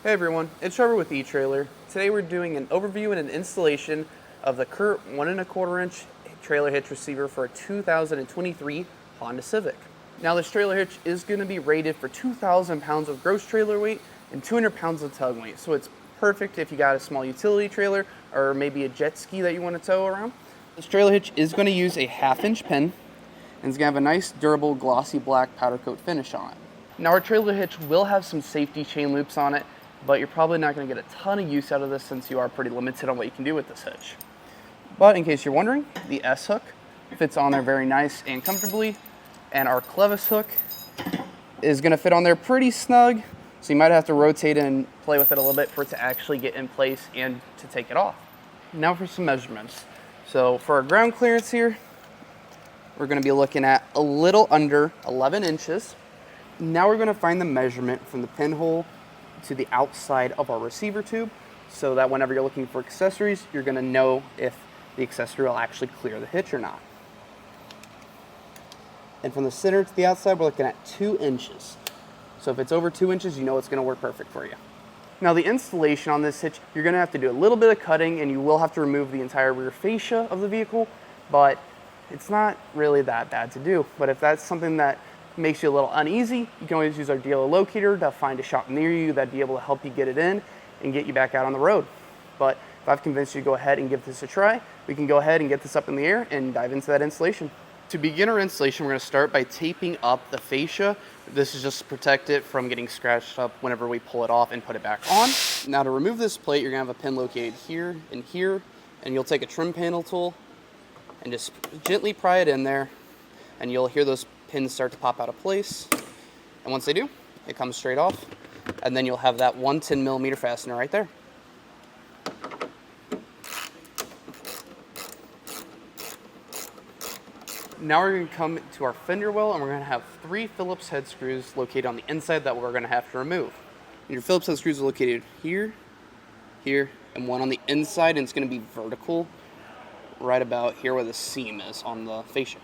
Hey everyone, it's Trevor with eTrailer. Today we're doing an overview and an installation of the CURT 1 1/4 inch trailer hitch receiver for a 2023 Honda Civic. Now this trailer hitch is going to be rated for 2,000 pounds of gross trailer weight and 200 pounds of tug weight. So it's perfect if you got a small utility trailer or maybe a jet ski that you want to tow around. This trailer hitch is going to use a 1/2 inch pin and it's going to have a nice durable glossy black powder coat finish on it. Now our trailer hitch will have some safety chain loops on it, but you're probably not going to get a ton of use out of this since you are pretty limited on what you can do with this hitch. But in case you're wondering, the S hook fits on there very nice and comfortably, and our clevis hook is going to fit on there pretty snug, so you might have to rotate and play with it a little bit for it to actually get in place and to take it off. Now for some measurements. So for our ground clearance here, we're going to be looking at a little under 11 inches. Now we're going to find the measurement from the pinhole to the outside of our receiver tube, so that whenever you're looking for accessories, you're going to know if the accessory will actually clear the hitch or not. And from the center to the outside, we're looking at 2 inches. So if it's over 2 inches, you know it's going to work perfect for you. Now the installation on this hitch, you're going to have to do a little bit of cutting, and you will have to remove the entire rear fascia of the vehicle, but it's not really that bad to do. But if that's something that makes you a little uneasy, you can always use our dealer locator to find a shop near you that'd be able to help you get it in and get you back out on the road. But if I've convinced you to go ahead and give this a try, we can go ahead and get this up in the air and dive into that installation. To begin our installation, we're going to start by taping up the fascia. This is just to protect it from getting scratched up whenever we pull it off and put it back on. Now to remove this plate, you're going to have a pin located here and here, and you'll take a trim panel tool and just gently pry it in there, and you'll hear those pins start to pop out of place. And once they do, it comes straight off, and then you'll have that 110mm fastener right there. Now we're going to come to our fender well, and we're going to have 3 Phillips head screws located on the inside that we're going to have to remove. And your Phillips head screws are located here, here, and one on the inside, and it's going to be vertical right about here where the seam is on the fascia.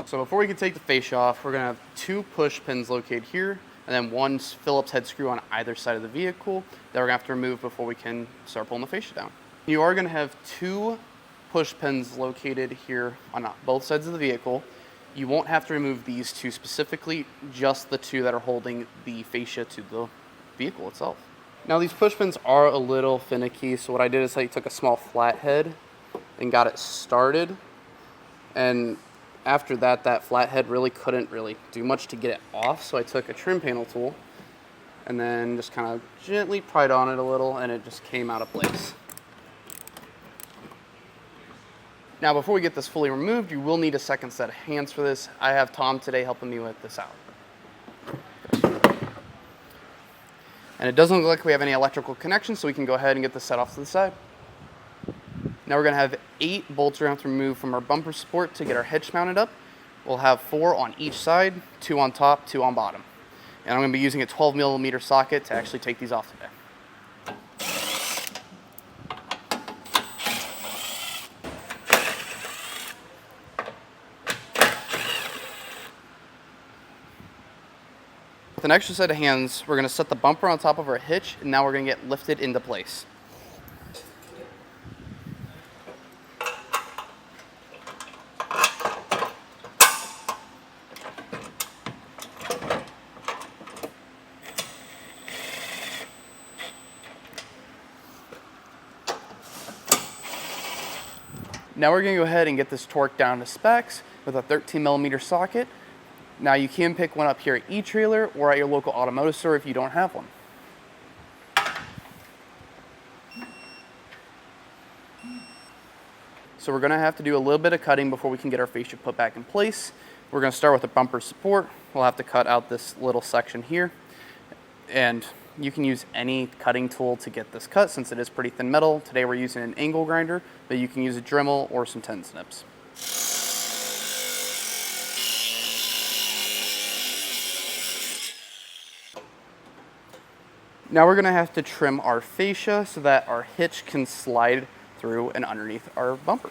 So before we can take the fascia off, we're going to have 2 push pins located here, and then 1 Phillips head screw on either side of the vehicle that we're going to have to remove before we can start pulling the fascia down. You are going to have 2 push pins located here on both sides of the vehicle. You won't have to remove these 2 specifically, just the 2 that are holding the fascia to the vehicle itself. Now these push pins are a little finicky, so what I did is I took a small flathead and got it started, and after that, that flathead really couldn't do much to get it off, so I took a trim panel tool and then just kind of gently pried on it a little, and it just came out of place. Now before we get this fully removed, you will need a second set of hands for this. I have Tom today helping me with this out. And it doesn't look like we have any electrical connections, so we can go ahead and get this set off to the side. Now we're going to have 8 bolts we're going to have to remove from our bumper support to get our hitch mounted up. We'll have 4 on each side, 2 on top, 2 on bottom. And I'm going to be using a 12mm socket to actually take these off today. With an extra set of hands, we're going to set the bumper on top of our hitch, and now we're going to get lifted into place. Now we're going to go ahead and get this torqued down to specs with a 13mm socket. Now you can pick one up here at eTrailer or at your local automotive store if you don't have one. So we're going to have to do a little bit of cutting before we can get our fascia put back in place. We're going to start with the bumper support. We'll have to cut out this little section here, and you can use any cutting tool to get this cut since it is pretty thin metal. Today we're using an angle grinder, but you can use a Dremel or some 10 snips. Now we're going to have to trim our fascia so that our hitch can slide through and underneath our bumper.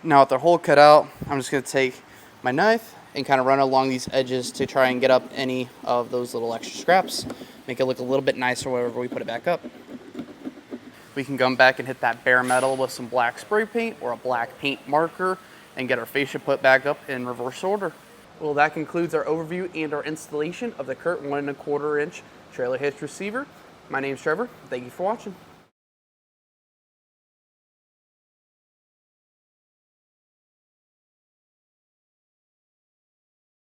Now with the hole cut out, I'm just gonna take my knife and kind of run along these edges to try and get up any of those little extra scraps. Make it look a little bit nicer whenever we put it back up. We can come back and hit that bare metal with some black spray paint or a black paint marker and get our fascia put back up in reverse order. Well, that concludes our overview and our installation of the CURT 1 1/4 inch trailer hitch receiver. My name's Trevor. Thank you for watching.